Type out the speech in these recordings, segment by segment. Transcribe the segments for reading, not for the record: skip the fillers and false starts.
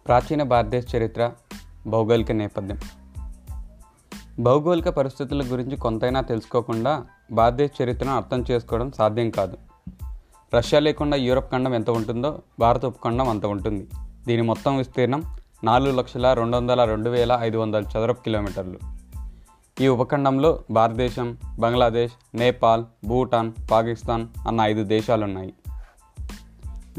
ప్రాచీన భారతదేశ చరిత్ర, భౌగోళిక నేపథ్యం. భౌగోళిక పరిస్థితుల గురించి కొంతైనా తెలుసుకోకుండా భారతదేశ చరిత్రను అర్థం చేసుకోవడం సాధ్యం కాదు. రష్యా లేకుండా యూరప్ ఖండం ఎంత ఉంటుందో భారత ఉపఖండం అంత ఉంటుంది. దీని మొత్తం విస్తీర్ణం 4,202,500 చదరపు కిలోమీటర్లు. ఈ ఉపఖండంలో భారతదేశం, బంగ్లాదేశ్, నేపాల్, భూటాన్, పాకిస్తాన్ అన్న 5 దేశాలున్నాయి.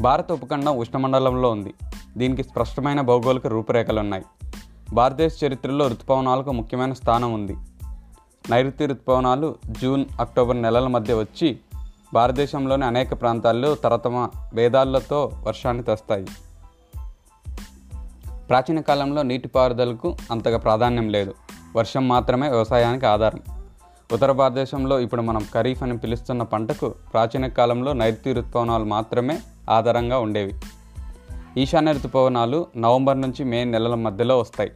భారత ఉపఖండం ఉష్ణమండలంలో ఉంది. దీనికి స్పష్టమైన భౌగోళిక రూపురేఖలున్నాయి. భారతదేశ చరిత్రలో ఋతుపవనాలకు ముఖ్యమైన స్థానం ఉంది. నైరుతి ఋతుపవనాలు జూన్, అక్టోబర్ నెలల మధ్య వచ్చి భారతదేశంలోని అనేక ప్రాంతాల్లో తరతమ భేదాలతో వర్షాన్ని తెస్తాయి. ప్రాచీన కాలంలో నీటిపారుదలకు అంతగా ప్రాధాన్యం లేదు. వర్షం మాత్రమే వ్యవసాయానికి ఆధారం. ఉత్తర భారతదేశంలో ఇప్పుడు మనం ఖరీఫ్ అని పిలుస్తున్న పంటకు ప్రాచీన కాలంలో నైరుతి ఋతుపవనాలు మాత్రమే ఆధారంగా ఉండేవి. ఈశాన్య ఋతుపవనాలు నవంబర్ నుంచి మే నెలల మధ్యలో వస్తాయి.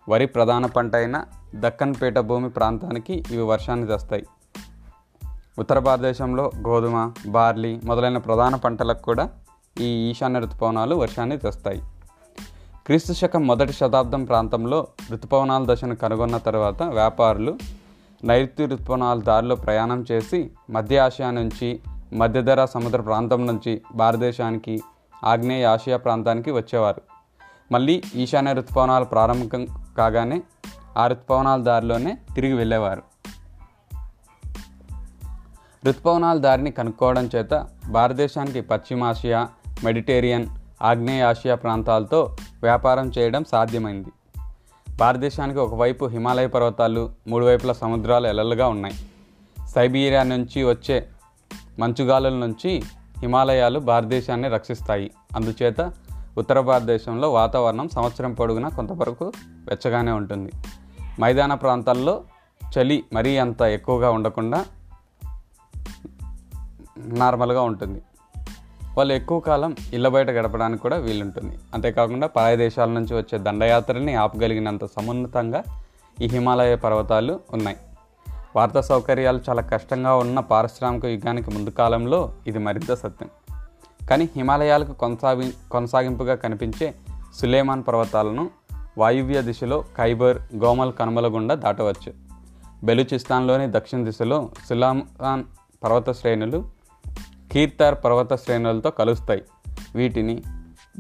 వరి ప్రధాన పంట అయిన దక్కన్ పీఠభూమి ప్రాంతానికి ఇవి వర్షాన్ని తెస్తాయి. ఉత్తర భారతదేశంలో గోధుమ, బార్లీ మొదలైన ప్రధాన పంటలకు కూడా ఈ ఈశాన్య ఋతుపవనాలు వర్షాన్ని తెస్తాయి. క్రీస్తు శకం మొదటి శతాబ్దం ప్రాంతంలో ఋతుపవనాల దశను కనుగొన్న తర్వాత వ్యాపారులు నైరుతి ఋతుపవనాల దారిలో ప్రయాణం చేసి మధ్య ఆసియా నుంచి, మధ్యధరా సముద్ర ప్రాంతం నుంచి భారతదేశానికి, ఆగ్నేయ ఆసియా ప్రాంతానికి వచ్చేవారు. మళ్ళీ ఈశాన్య ఋతుపవనాలు ప్రారంభం కాగానే ఆ ఋతుపవనాల దారిలోనే తిరిగి వెళ్ళేవారు. ఋతుపవనాల దారిని కనుక్కోవడం చేత భారతదేశానికి పశ్చిమాసియా, మెడిటేరియన్, ఆగ్నేయ ఆసియా ప్రాంతాలతో వ్యాపారం చేయడం సాధ్యమైంది. భారతదేశానికి ఒకవైపు హిమాలయ పర్వతాలు, 3 వైపుల సముద్రాలు ఎల్లలుగా ఉన్నాయి. సైబీరియా నుంచి వచ్చే మంచుగాలుల నుంచి హిమాలయాలు భారతదేశాన్ని రక్షిస్తాయి. అందుచేత ఉత్తర భారతదేశంలో వాతావరణం సంవత్సరం పొడుగునా కొంతవరకు వెచ్చగానే ఉంటుంది. మైదాన ప్రాంతాల్లో చలి మరీ అంత ఎక్కువగా ఉండకుండా నార్మల్గా ఉంటుంది. వాళ్ళు ఎక్కువ కాలం ఇళ్ళ బయట గడపడానికి కూడా వీలుంటుంది. అంతేకాకుండా పరాయి దేశాల నుంచి వచ్చే దండయాత్రల్ని ఆపగలిగినంత సమున్నతంగా ఈ హిమాలయ పర్వతాలు ఉన్నాయి. వార్తా సౌకర్యాలు చాలా కష్టంగా ఉన్న పారిశ్రామిక యుగానికి ముందు కాలంలో ఇది మరింత సత్యం. కానీ హిమాలయాలకు కొనసాగింపుగా కనిపించే సులేమాన్ పర్వతాలను వాయువ్య దిశలో ఖైబర్, గోమల్ కనుమల గుండా దాటవచ్చు. బెలూచిస్తాన్లోని దక్షిణ దిశలో సులేమాన్ పర్వత శ్రేణులు కీర్తార్ పర్వత శ్రేణులతో కలుస్తాయి. వీటిని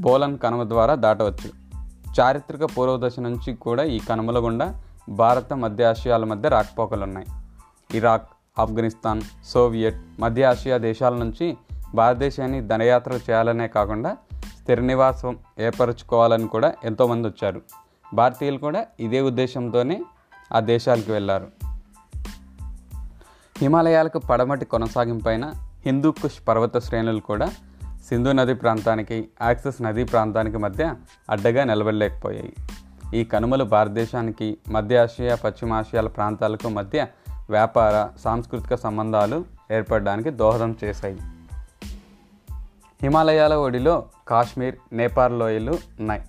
బోలన్ కనుమ ద్వారా దాటవచ్చు. చారిత్రక పూర్వదశ నుంచి కూడా ఈ కనుమల గుండా భారత, మధ్య ఆసియాల మధ్య రాకపోకలున్నాయి. ఇరాక్, ఆఫ్ఘనిస్తాన్, సోవియట్, మధ్య ఆసియా దేశాల నుంచి భారతదేశాన్ని దండయాత్రలు చేయాలనే కాకుండా స్థిర నివాసం ఏర్పరచుకోవాలని కూడా ఎంతోమంది వచ్చారు. భారతీయులు కూడా ఇదే ఉద్దేశంతోనే ఆ దేశాలకు వెళ్ళారు. హిమాలయాలకు పడమటి కొనసాగింపైన హిందూ కుష్ పర్వత శ్రేణులు కూడా సింధు నది ప్రాంతానికి, యాక్సెస్ నదీ ప్రాంతానికి మధ్య అడ్డగా నిలబడలేకపోయాయి. ఈ కనుమలు భారతదేశానికి, మధ్య ఆసియా, పశ్చిమాసియాల ప్రాంతాలకు మధ్య వ్యాపార, సాంస్కృతిక సంబంధాలు ఏర్పడడానికి దోహదం చేశాయి. హిమాలయాల ఒడిలో కాశ్మీర్, నేపాల్ లోయలు ఉన్నాయి.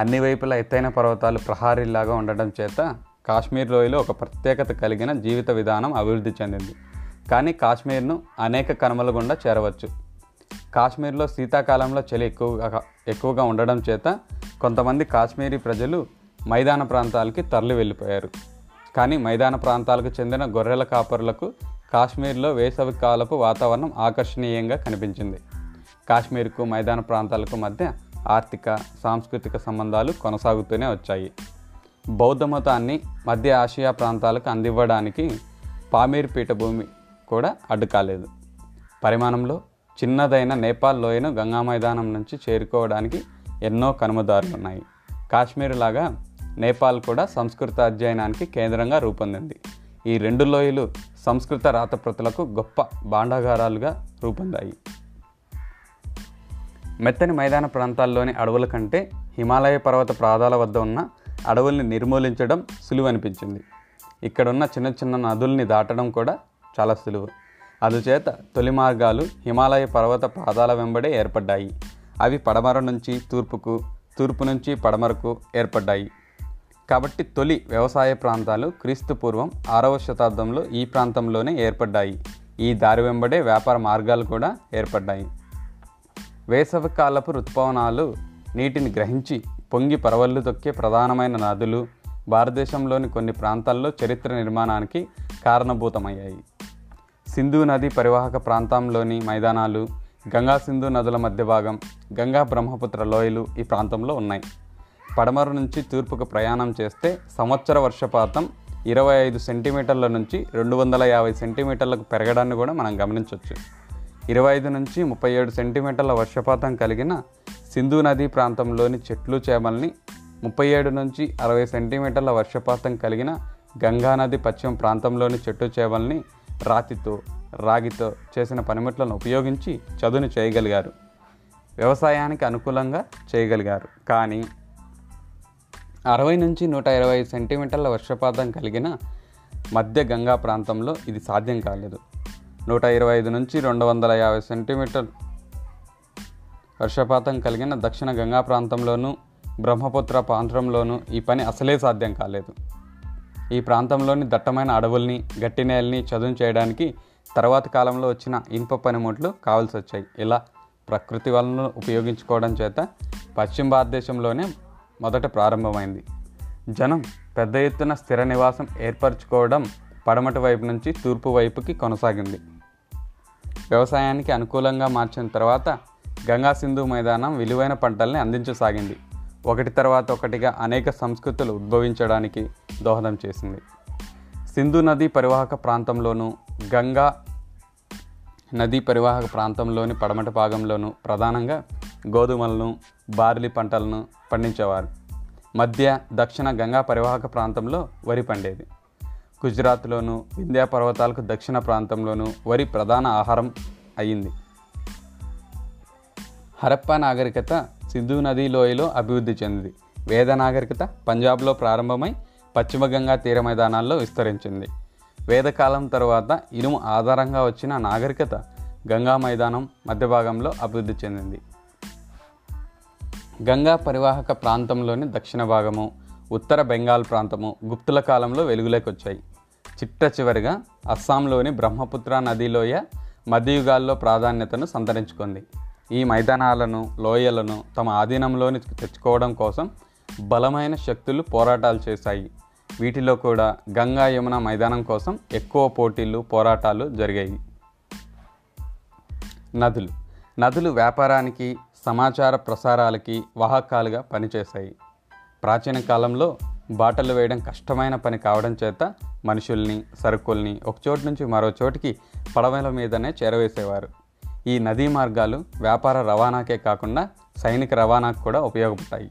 అన్ని వైపులా ఎత్తైన పర్వతాలు ప్రహారీలాగా ఉండడం చేత కాశ్మీర్ లోయలో ఒక ప్రత్యేకత కలిగిన జీవిత విధానం అభివృద్ధి చెందింది. కానీ కాశ్మీర్ను అనేక కనుమల గుండా చేరవచ్చు. కాశ్మీర్లో శీతాకాలంలో చలి ఎక్కువగా ఉండడం చేత కొంతమంది కాశ్మీరీ ప్రజలు మైదాన ప్రాంతాలకి తరలి వెళ్ళిపోయారు. కానీ మైదాన ప్రాంతాలకు చెందిన గొర్రెల కాపరులకు కాశ్మీర్లో వేసవి కాలపు వాతావరణం ఆకర్షణీయంగా కనిపించింది. కాశ్మీర్కు, మైదాన ప్రాంతాలకు మధ్య ఆర్థిక, సాంస్కృతిక సంబంధాలు కొనసాగుతూనే వచ్చాయి. బౌద్ధ మతాన్ని మధ్య ఆసియా ప్రాంతాలకు అందివ్వడానికి పామీర్ పీఠభూమి కూడా అడ్డు కాలేదు. పరిమాణంలో చిన్నదైన నేపాల్ లోయను గంగా మైదానం నుంచి చేరుకోవడానికి ఎన్నో కనుమదారులు ఉన్నాయి. కాశ్మీర్ లాగా నేపాల్ కూడా సంస్కృత అధ్యయనానికి కేంద్రంగా రూపొందింది. ఈ 2 లోయలు సంస్కృత రాతప్రతులకు గొప్ప భాండాగారాలుగా రూపొందాయి. మెత్తని మైదాన ప్రాంతాల్లోని అడవుల కంటే హిమాలయ పర్వత ప్రాంతాల వద్ద ఉన్న అడవుల్ని నిర్మూలించడం సులువనిపించింది. ఇక్కడున్న చిన్న చిన్న నదుల్ని దాటడం కూడా చాలా సులువు. అందుచేత తొలి మార్గాలు హిమాలయ పర్వత పాదాల వెంబడే ఏర్పడ్డాయి. అవి పడమర నుంచి తూర్పుకు, తూర్పు నుంచి పడమరకు ఏర్పడ్డాయి. కాబట్టి తొలి వ్యవసాయ ప్రాంతాలు క్రీస్తు పూర్వం 6వ శతాబ్దంలో ఈ ప్రాంతంలోనే ఏర్పడ్డాయి. ఈ దారి వెంబడే వ్యాపార మార్గాలు కూడా ఏర్పడ్డాయి. వేసవికాలపు ఋతుపవనాలు నీటిని గ్రహించి పొంగి పరవళ్ళు తొక్కే ప్రధానమైన నదులు భారతదేశంలోని కొన్ని ప్రాంతాల్లో చరిత్ర నిర్మాణానికి కారణభూతమయ్యాయి. సింధు నది పరివాహక ప్రాంతంలోని మైదానాలు, గంగా సింధు నదుల మధ్య భాగం, గంగా బ్రహ్మపుత్ర లోయలు ఈ ప్రాంతంలో ఉన్నాయి. పడమర నుంచి తూర్పుకు ప్రయాణం చేస్తే సంవత్సర వర్షపాతం 25 సెంటీమీటర్ల నుంచి 250 సెంటీమీటర్లకు పెరగడాన్ని కూడా మనం గమనించవచ్చు. 25 నుంచి 37 సెంటీమీటర్ల వర్షపాతం కలిగిన సింధు నదీ ప్రాంతంలోని చెట్లు చేమల్ని, 37 నుంచి 60 సెంటీమీటర్ల వర్షపాతం కలిగిన గంగా నది పశ్చిమ ప్రాంతంలోని చెట్టు చేమల్ని రాతితో, రాగితో చేసిన పనిముట్లను ఉపయోగించి చదును చేయగలిగారు. వ్యవసాయానికి అనుకూలంగా చేయగలిగారు. కానీ 60 నుంచి 120 సెంటీమీటర్ల వర్షపాతం కలిగిన మధ్య గంగా ప్రాంతంలో ఇది సాధ్యం కాలేదు. 125 నుంచి 250 సెంటీమీటర్ వర్షపాతం కలిగిన దక్షిణ గంగా ప్రాంతంలోనూ బ్రహ్మపుత్ర ప్రాంతంలోనూ ఈ పని అసలే సాధ్యం కాలేదు. ఈ ప్రాంతంలోని దట్టమైన అడవుల్ని, గట్టి నేలని చదును చేయడానికి తర్వాత కాలంలో వచ్చిన ఇనుప పనిముట్లు కావాల్సి వచ్చాయి. ఇలా ప్రకృతి వనరులను ఉపయోగించుకోవడం చేత పశ్చిమ భారతదేశంలోనే మొదట ప్రారంభమైంది. జనం పెద్ద ఎత్తున స్థిర నివాసం ఏర్పరచుకోవడం పడమటి వైపు నుంచి తూర్పు వైపుకి కొనసాగింది. వ్యవసాయానికి అనుకూలంగా మార్చిన తర్వాత గంగా సింధు మైదానం విలువైన పంటల్ని అందించసాగింది. ఒకటి తర్వాత ఒకటిగా అనేక సంస్కృతులు ఉద్భవించడానికి దోహదం చేసింది. సింధు నదీ పరివాహక ప్రాంతంలోనూ, గంగా నదీ పరివాహక ప్రాంతంలోని పడమటి భాగంలోనూ ప్రధానంగా గోధుమలను, బార్లీ పంటలను పండించేవారు. మధ్య దక్షిణ గంగా పరివాహక ప్రాంతంలో వరి పండేది. గుజరాత్లోను, వింధ్యా పర్వతాలకు దక్షిణ ప్రాంతంలోనూ వరి ప్రధాన ఆహారం అయ్యింది. హరప్పా నాగరికత సింధు నదీ లోయలో అభివృద్ధి చెందింది. వేద నాగరికత పంజాబ్లో ప్రారంభమై పశ్చిమ గంగా తీర మైదానాల్లో విస్తరించింది. వేదకాలం తరువాత ఇనుము ఆధారంగా వచ్చిన నాగరికత గంగా మైదానం మధ్య భాగంలో అభివృద్ధి చెందింది. గంగా పరివాహక ప్రాంతంలోని దక్షిణ భాగము, ఉత్తర బెంగాల్ ప్రాంతము గుప్తుల కాలంలో వెలుగులోకి వచ్చాయి. చిట్ట చివరిగా అస్సాంలోని బ్రహ్మపుత్ర నదీలోయ మధ్యయుగాల్లో ప్రాధాన్యతను సంతరించుకుంది. ఈ మైదానాలను, లోయలను తమ ఆధీనంలోని తెచ్చుకోవడం కోసం బలమైన శక్తులు పోరాటాలు చేశాయి. వీటిలో కూడా గంగా యమున మైదానం కోసం ఎక్కువ పోటీలు, పోరాటాలు జరిగాయి. నదులు వ్యాపారానికి, సమాచార ప్రసారాలకి వాహకాలుగా పనిచేశాయి. ప్రాచీన కాలంలో బాటలు వేయడం కష్టమైన పని కావడం చేత మనుషుల్ని, సరుకుల్ని ఒకచోటు నుంచి మరో చోటికి పడవల మీదనే చేరవేసేవారు. ఈ నదీ మార్గాలు వ్యాపార రవాణాకే కాకుండా సైనిక రవాణాకు కూడా ఉపయోగపడ్డాయి.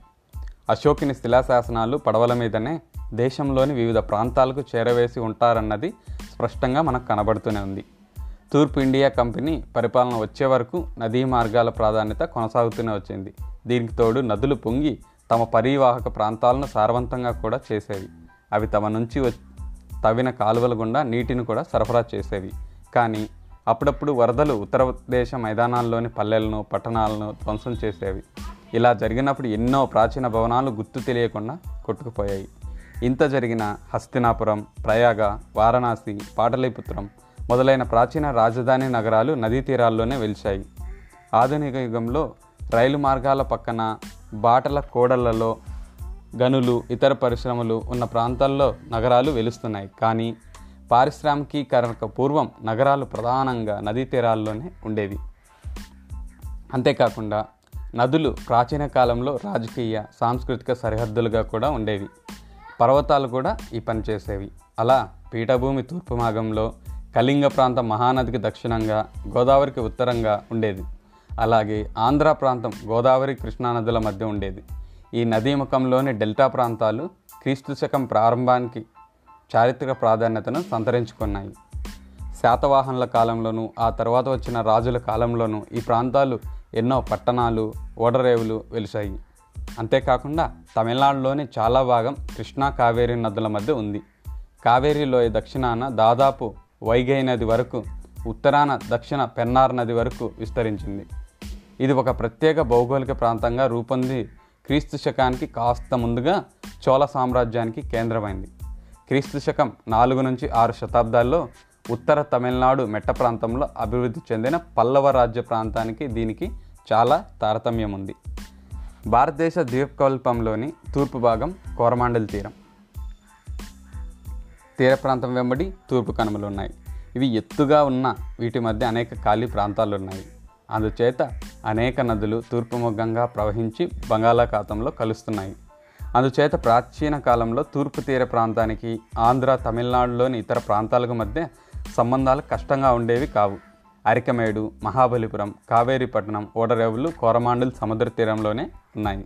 అశోకుని శిలాశాసనాలు పడవల మీదనే దేశంలోని వివిధ ప్రాంతాలకు చేరవేసి ఉంటారన్నది స్పష్టంగా మనకు కనబడుతూనే ఉంది. తూర్పు ఇండియా కంపెనీ పరిపాలన వచ్చే వరకు నదీ మార్గాల ప్రాధాన్యత కొనసాగుతూనే వచ్చింది. దీనికి తోడు నదులు పొంగి తమ పరివాహక ప్రాంతాలను సారవంతంగా కూడా చేసేవి. అవి తమ నుంచి తవ్విన కాలువల గుండా నీటిని కూడా సరఫరా చేసేవి. కానీ అప్పుడప్పుడు వరదలు ఉత్తరదేశ మైదానాల్లోని పల్లెలను, పట్టణాలను ధ్వంసం చేసేవి. ఇలా జరిగినప్పుడు ఎన్నో ప్రాచీన భవనాలు గుర్తు తెలియకుండా కొట్టుకుపోయాయి. ఇంత జరిగిన హస్తినాపురం, ప్రయాగ, వారణాసి, పాటలీపుత్రం మొదలైన ప్రాచీన రాజధాని నగరాలు నదీ తీరాల్లోనే వెలిశాయి. ఆధునిక యుగంలో రైలు మార్గాల పక్కన, బాటల కోడళ్లలో, గనులు, ఇతర పరిశ్రమలు ఉన్న ప్రాంతాల్లో నగరాలు వెలుస్తున్నాయి. కానీ పారిశ్రామికీకరణకు పూర్వం నగరాలు ప్రధానంగా నదీ తీరాల్లోనే ఉండేవి. అంతేకాకుండా నదులు ప్రాచీన కాలంలో రాజకీయ, సాంస్కృతిక సరిహద్దులుగా కూడా ఉండేవి. పర్వతాలు కూడా ఈ పని చేసేవి. అలా పీఠభూమి తూర్పు భాగంలో కళింగ ప్రాంతం మహానదికి దక్షిణంగా, గోదావరికి ఉత్తరంగా ఉండేది. అలాగే ఆంధ్ర ప్రాంతం గోదావరి, కృష్ణానదుల మధ్య ఉండేది. ఈ నదీ ముఖంలోని డెల్టా ప్రాంతాలు క్రీస్తు శకం ప్రారంభానికి చారిత్రక ప్రాధాన్యతను సంతరించుకున్నాయి. శాతవాహనుల కాలంలోనూ, ఆ తర్వాత వచ్చిన రాజుల కాలంలోనూ ఈ ప్రాంతాలు ఎన్నో పట్టణాలు, ఓడరేవులు వెలిశాయి. అంతేకాకుండా తమిళనాడులోని చాలా భాగం కృష్ణా, కావేరీ నదుల మధ్య ఉంది. కావేరీ లోయ దక్షిణాన దాదాపు వైగై నది వరకు, ఉత్తరాన దక్షిణ పెన్నార్ నది వరకు విస్తరించింది. ఇది ఒక ప్రత్యేక భౌగోళిక ప్రాంతంగా రూపొంది క్రీస్తు శకానికి కాస్త ముందుగా చోళ సామ్రాజ్యానికి కేంద్రమైంది. క్రీస్తు శకం 4 నుంచి 6 శతాబ్దాల్లో ఉత్తర తమిళనాడు మెట్ట ప్రాంతంలో అభివృద్ధి చెందిన పల్లవ రాజ్య ప్రాంతానికి దీనికి చాలా తారతమ్యం ఉంది. భారతదేశ ద్వీపకల్పంలోని తూర్పు భాగం కోరమాండల్ తీర ప్రాంతం వెంబడి తూర్పు కనుమలు ఉన్నాయి. ఇవి ఎత్తుగా ఉన్న వీటి మధ్య అనేక ఖాళీ ప్రాంతాలు ఉన్నాయి. అందుచేత అనేక నదులు తూర్పు ముఖంగా ప్రవహించి బంగాళాఖాతంలో కలుస్తున్నాయి. అందుచేత ప్రాచీన కాలంలో తూర్పు తీర ప్రాంతానికి ఆంధ్ర, తమిళనాడులోని ఇతర ప్రాంతాలకు మధ్య సంబంధాలు కష్టంగా ఉండేవి కావు. అరికమేడు, మహాబలిపురం, కావేరీపట్నం, ఓడరేవులు కోరమాండల్ సముద్ర తీరంలోనే ఉన్నాయి.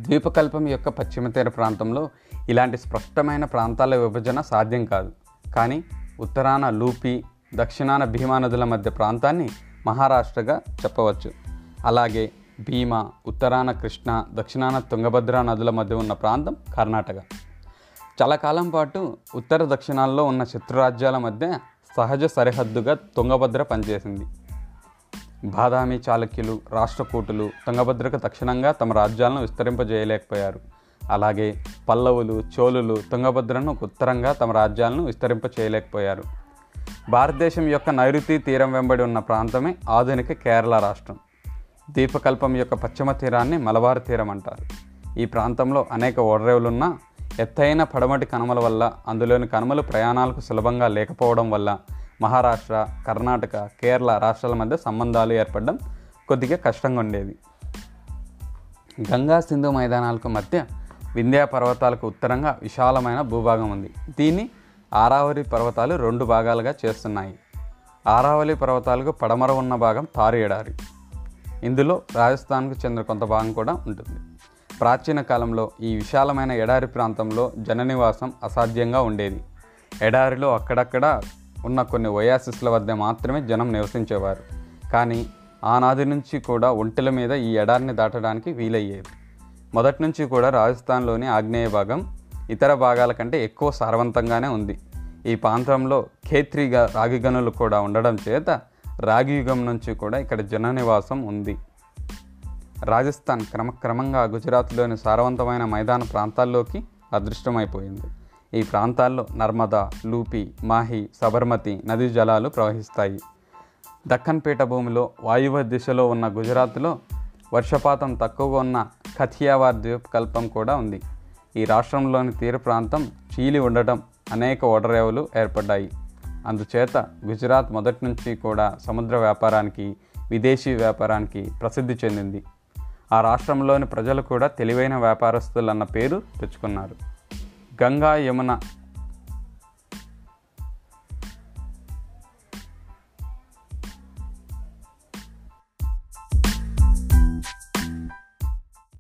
ద్వీపకల్పం యొక్క పశ్చిమ తీర ప్రాంతంలో ఇలాంటి స్పష్టమైన ప్రాంతాల విభజన సాధ్యం కాదు. కానీ ఉత్తరాన లూపి, దక్షిణాన భీమా నదుల మధ్య ప్రాంతాన్ని మహారాష్ట్రగా చెప్పవచ్చు. అలాగే భీమా, ఉత్తరాన కృష్ణ, దక్షిణాన తుంగభద్ర నదుల మధ్య ఉన్న ప్రాంతం కర్ణాటక. చాలా కాలం పాటు ఉత్తర దక్షిణాల్లో ఉన్న శత్రురాజ్యాల మధ్య సహజ సరిహద్దుగా తుంగభద్ర పనిచేసింది. బాదామి చాళుక్యులు, రాష్ట్రకూటులు తుంగభద్రకు దక్షిణంగా తమ రాజ్యాలను విస్తరింపజేయలేకపోయారు. అలాగే పల్లవులు, చోళులు తుంగభద్రను ఉత్తరంగా తమ రాజ్యాలను విస్తరింపచేయలేకపోయారు. భారతదేశం యొక్క నైరుతి తీరం వెంబడి ఉన్న ప్రాంతమే ఆధునిక కేరళ రాష్ట్రం. ద్వీపకల్పం యొక్క పశ్చిమ తీరాన్ని మలబార్ తీరం అంటారు. ఈ ప్రాంతంలో అనేక ఓడరేవులున్నా ఎత్తైన పడమటి కనుమల వల్ల, అందులోని కనుమలు ప్రయాణాలకు సులభంగా లేకపోవడం వల్ల మహారాష్ట్ర, కర్ణాటక, కేరళ రాష్ట్రాల మధ్య సంబంధాలు ఏర్పడడం కొద్దిగా కష్టంగా ఉండేది. గంగా సింధు మైదానాలకు మధ్య వింధ్యా పర్వతాలకు ఉత్తరంగా విశాలమైన భూభాగం ఉంది. దీన్ని ఆరావళి పర్వతాలు 2 భాగాలుగా చేస్తున్నాయి. ఆరావళి పర్వతాలకు పడమర ఉన్న భాగం తారు ఎడారి. ఇందులో రాజస్థాన్కు చెందిన కొంత భాగం కూడా ఉంటుంది. ప్రాచీన కాలంలో ఈ విశాలమైన ఎడారి ప్రాంతంలో జననివాసం అసాధ్యంగా ఉండేది. ఎడారిలో అక్కడక్కడ ఉన్న కొన్ని ఒయాసిస్ల వద్ద మాత్రమే జనం నివసించేవారు. కానీ ఆనాది నుంచి కూడా ఒంటెల మీద ఈ ఎడారిని దాటడానికి వీలయ్యేది. మొదటి నుంచి కూడా రాజస్థాన్లోని ఆగ్నేయ భాగం ఇతర భాగాల కంటే ఎక్కువ సారవంతంగానే ఉంది. ఈ ప్రాంతంలో ఖేత్రి రాగి గనులు కూడా ఉండడం చేత రాగి యుగం నుంచి కూడా ఇక్కడ జననివాసం ఉంది. రాజస్థాన్ క్రమక్రమంగా గుజరాత్లోని సారవంతమైన మైదాన ప్రాంతాల్లోకి అదృష్టమైపోయింది. ఈ ప్రాంతాల్లో నర్మదా, లూపి, మాహి, సబర్మతి నదీ జలాలు ప్రవహిస్తాయి. దక్కన్ పీఠభూమిలో వాయువ్య దిశలో ఉన్న గుజరాత్లో వర్షపాతం తక్కువగా ఉన్న కథియావార్ ద్వీపకల్పం కూడా ఉంది. ఈ రాష్ట్రంలోని తీర ప్రాంతం చీలి ఉండటం అనేక ఓడరేవులు ఏర్పడ్డాయి. అందుచేత గుజరాత్ మొదటి నుంచి కూడా సముద్ర వ్యాపారానికి, విదేశీ వ్యాపారానికి ప్రసిద్ధి చెందింది. ఆ రాష్ట్రంలోని ప్రజలు కూడా తెలివైన వ్యాపారస్తులు అన్న పేరు తెచ్చుకున్నారు. గంగా, యమున